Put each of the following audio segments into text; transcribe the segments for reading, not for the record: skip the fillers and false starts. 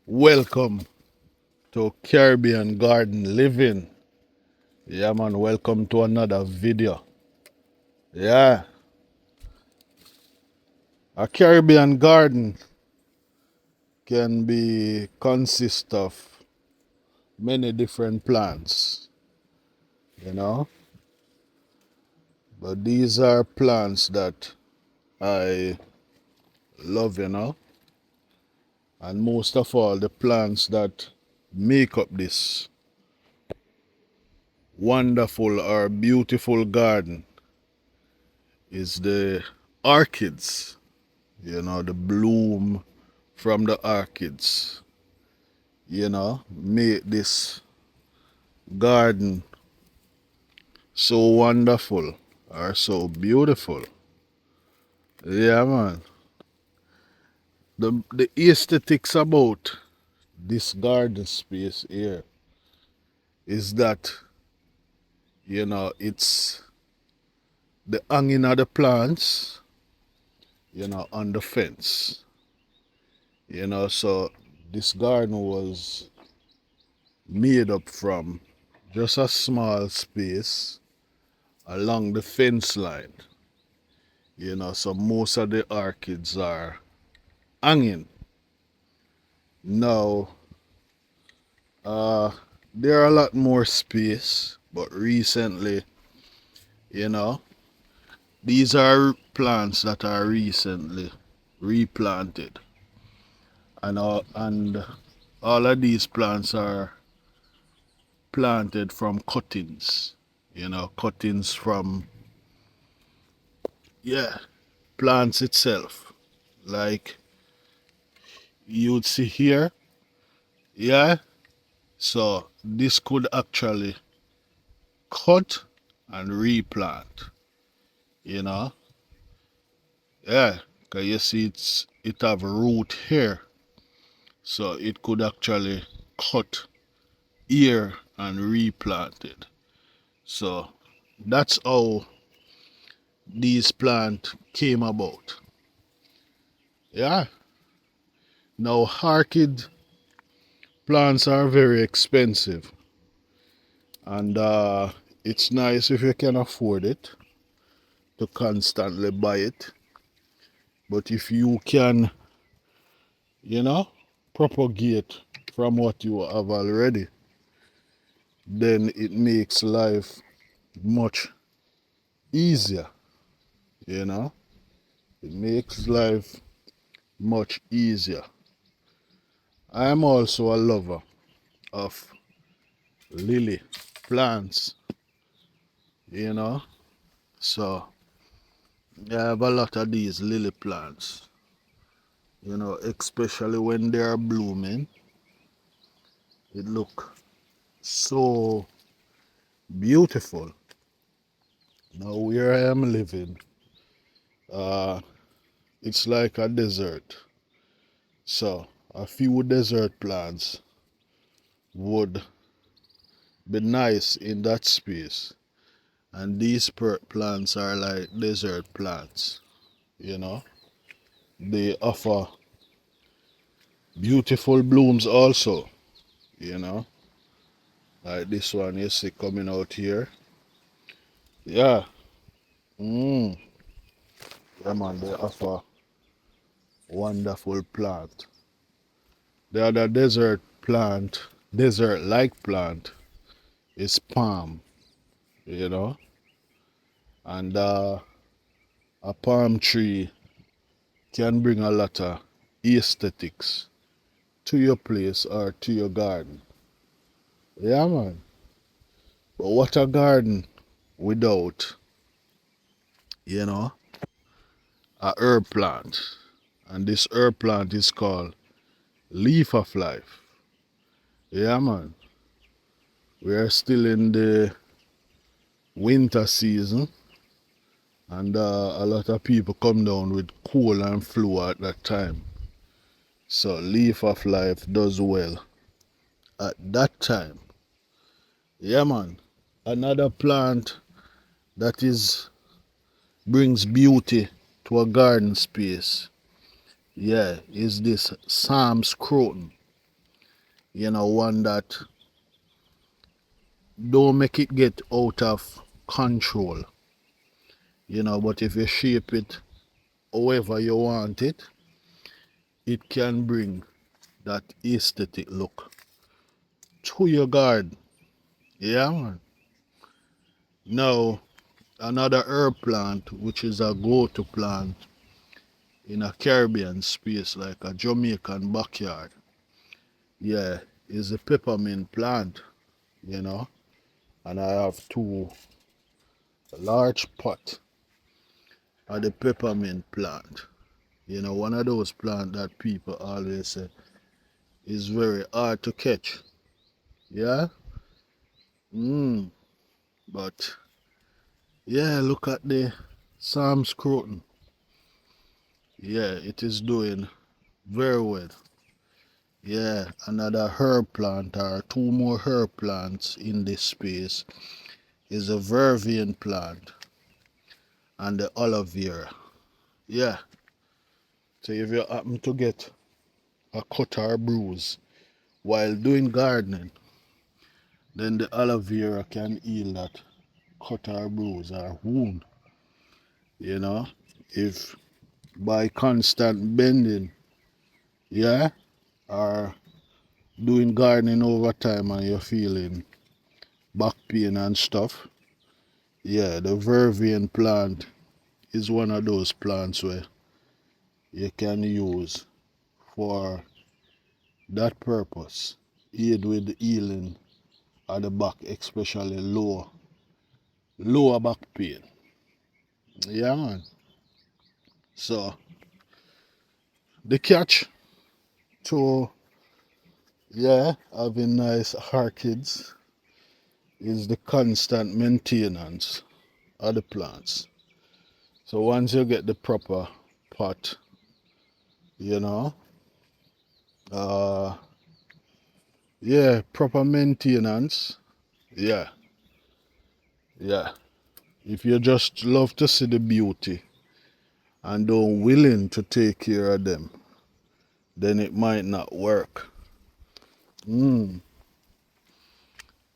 Welcome to Caribbean Garden Living. Yeah, man, welcome to another video. Yeah, a Caribbean garden can be consist of many different plants, you know, but these are plants that I love, and most of all, the plants that make up this wonderful or beautiful garden is the orchids. The bloom from the orchids, make this garden so wonderful or so beautiful. Yeah, man. The aesthetics about this garden space here is that, it's the hanging of the plants, on the fence. So this garden was made up from just a small space along the fence line. So most of the orchids are hanging. Now, there are a lot more space, but recently, you know, these are plants that are recently replanted. And all of these plants are planted from cuttings, cuttings from, yeah, plants itself. Like you'd see here, yeah. So this could actually cut and replant, you know. Yeah, cause you see it have a root here, so it could actually cut here and replant it. So that's how these plants came about. Yeah. Now orchid plants are very expensive, and it's nice if you can afford it to constantly buy it. But if you can, you know, propagate from what you have already, then it makes life much easier, you know. It makes life much easier. I am also a lover of lily plants, you know. So I have a lot of these lily plants, especially when they are blooming. It look so beautiful. Now where I am living, uh, it's like a desert. So a few desert plants would be nice in that space. And these plants are like desert plants, you know. They offer beautiful blooms also, you know. Like this one you see coming out here. Yeah. Mm. Yeah, man, they offer wonderful plant. The other desert-like plant is palm, you know. And a palm tree can bring a lot of aesthetics to your place or to your garden. Yeah, man. But what a garden without, you know, a herb plant. And this herb plant is called leaf of life. Yeah, man. We are still in the winter season, and a lot of people come down with cold and flu at that time. So leaf of life does well at that time. Yeah, man. Another plant that is brings beauty to a garden space, yeah, is this Psalm scrotum. one that don't make it get out of control, but if you shape it however you want it, it can bring that aesthetic look to your garden. Yeah, man. Now, another herb plant, which is a go-to plant in a Caribbean space like a Jamaican backyard, yeah, is the peppermint plant, you know. And I have two large pot of the peppermint plant. One of those plants that people always say is very hard to catch. Yeah? But yeah, look at the Sam Scroton. Yeah, it is doing very well. Yeah, another herb plant or two more herb plants in this space is a vervain plant and the aloe vera. Yeah, so if you happen to get a cut or bruise while doing gardening, then the aloe vera can heal that cut or bruise or wound. If by constant bending, yeah, or doing gardening over time and you're feeling back pain and stuff, yeah, the vervain plant is one of those plants where you can use for that purpose. Aid with the healing of the back, especially lower back pain. Yeah, man. So the catch to having nice orchids is the constant maintenance of the plants. So once you get the proper pot, you know, uh, proper maintenance, yeah, yeah. If you just love to see the beauty and don't willing to take care of them, then it might not work.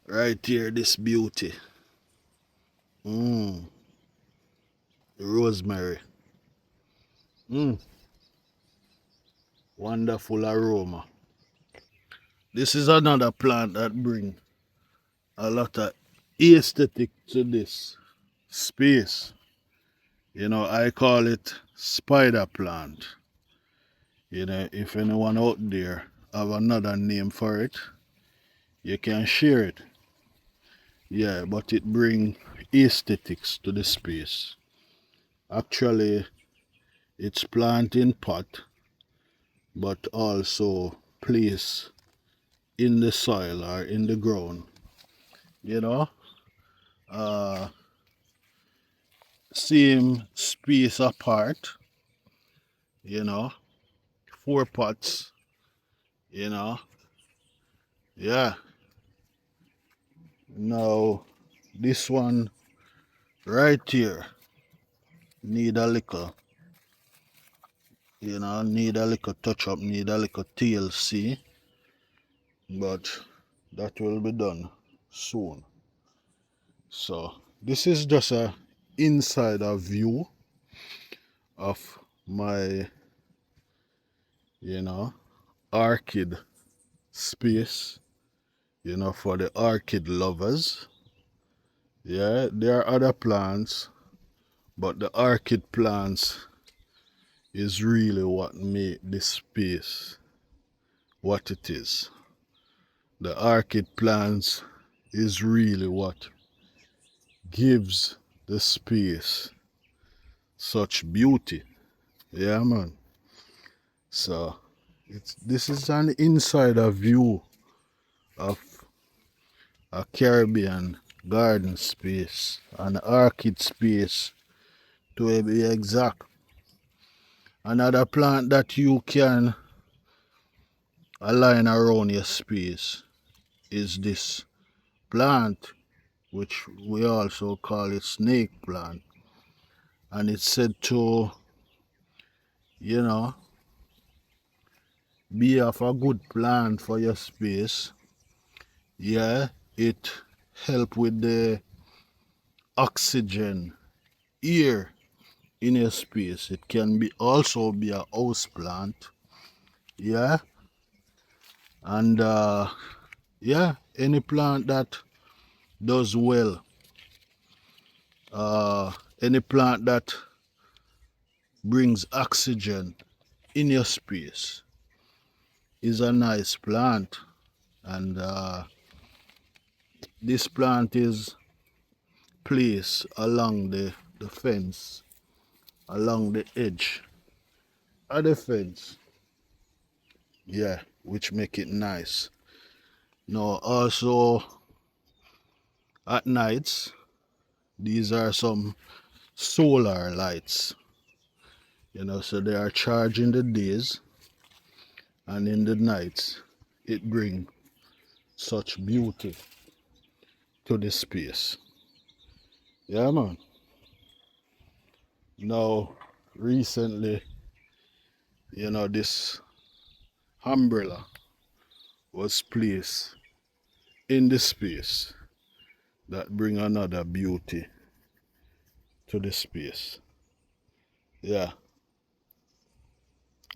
Right here, this beauty. Rosemary. Wonderful aroma. This is another plant that brings a lot of aesthetic to this space. I call it spider plant. If anyone out there have another name for it, you can share it. Yeah, but it brings aesthetics to the space. Actually, it's plant in pot, but also place in the soil or in the ground. You know, uh, same space apart. You know, four pots. You know, yeah. Now, this one right here need a little, need a little touch up, need a little TLC, but that will be done soon. So this is just a insider view of my, you know, orchid space, for the orchid lovers. Yeah, there are other plants, but the orchid plants is really what make this space what it is. The orchid plants is really what gives the space such beauty. Yeah, man. So this is an insider view of a Caribbean garden space, an orchid space to be exact. Another plant that you can align around your space is this plant, which we also call it snake plant. And it's said to, you know, be of a good plan for your space. Yeah, it help with the oxygen, air in your space. It can be also be a house plant. Yeah, and yeah, any plant that does well, any plant that brings oxygen in your space is a nice plant. And this plant is placed along the fence, along the edge of the fence. Yeah, which make it nice. Now also at nights, these are some solar lights. So they are charged in the days, and in the nights it bring such beauty to the space. Yeah, man. Now recently, this umbrella was placed in the space that bring another beauty to the space. Yeah,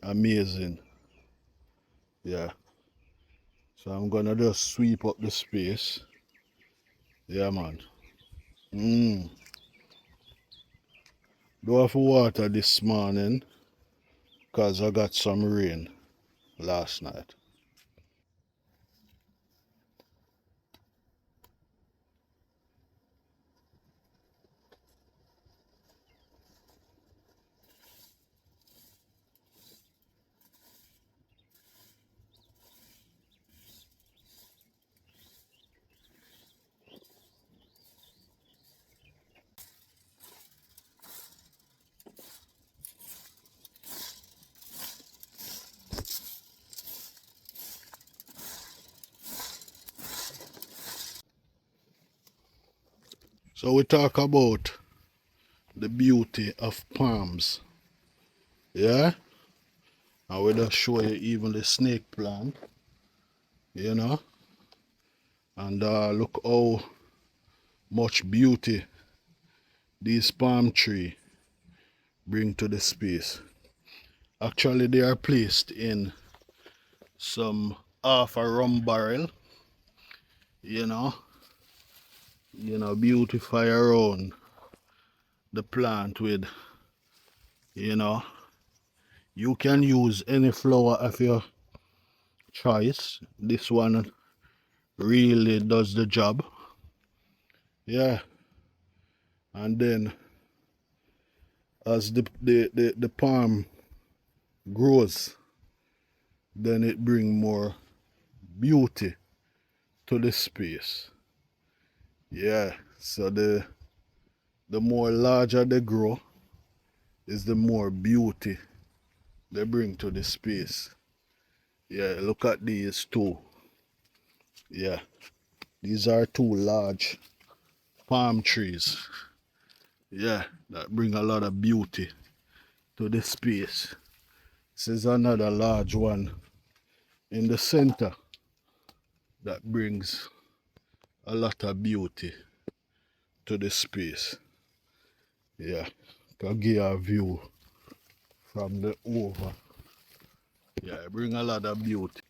amazing. Yeah, so I'm gonna just sweep up the space. Yeah, man. Do have water this morning because I got some rain last night. So we talk about the beauty of palms. Yeah, I will just show you even the snake plant. You know, and look how much beauty these palm tree bring to the space. Actually, they are placed in some half a rum barrel. You know, beautify around the plant with. You know, you can use any flower of your choice. This one really does the job. Yeah, and then as the palm grows, then it bring more beauty to the space. Yeah, so the more larger they grow is the more beauty they bring to the space. Yeah, look at these two. Yeah, these are two large palm trees. Yeah, that bring a lot of beauty to the space. This is another large one in the center that brings a lot of beauty to the space. Yeah, can give you a view from the over. Yeah, it bring a lot of beauty.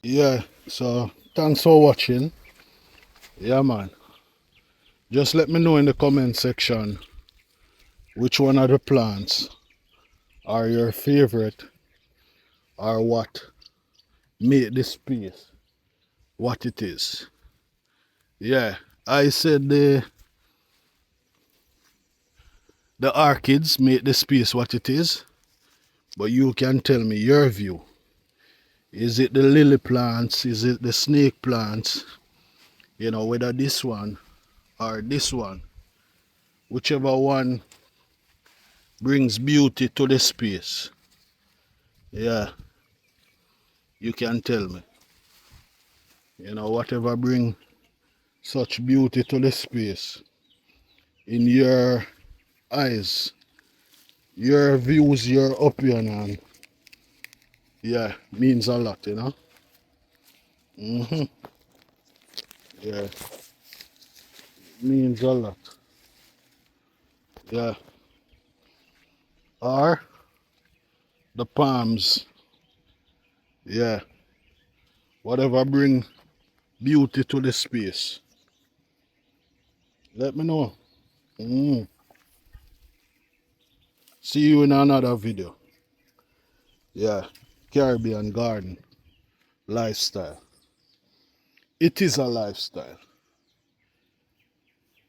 Yeah, so thanks for watching. Yeah, man. Just let me know in the comment section which one of the plants are your favorite, or what make this space what it is. Yeah, I said the orchids make the space what it is, but you can tell me your view. Is it the lily plants? Is it the snake plants? You know, whether this one or this one, whichever one brings beauty to the space. Yeah, you can tell me. You know, whatever bring such beauty to the space in your eyes, your views, your opinion, yeah, means a lot, you know. Yeah, means a lot. Yeah, or the palms. Yeah, whatever bring beauty to the space. Let me know. See you in another video. Yeah, Caribbean garden lifestyle. It is a lifestyle.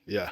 Yeah.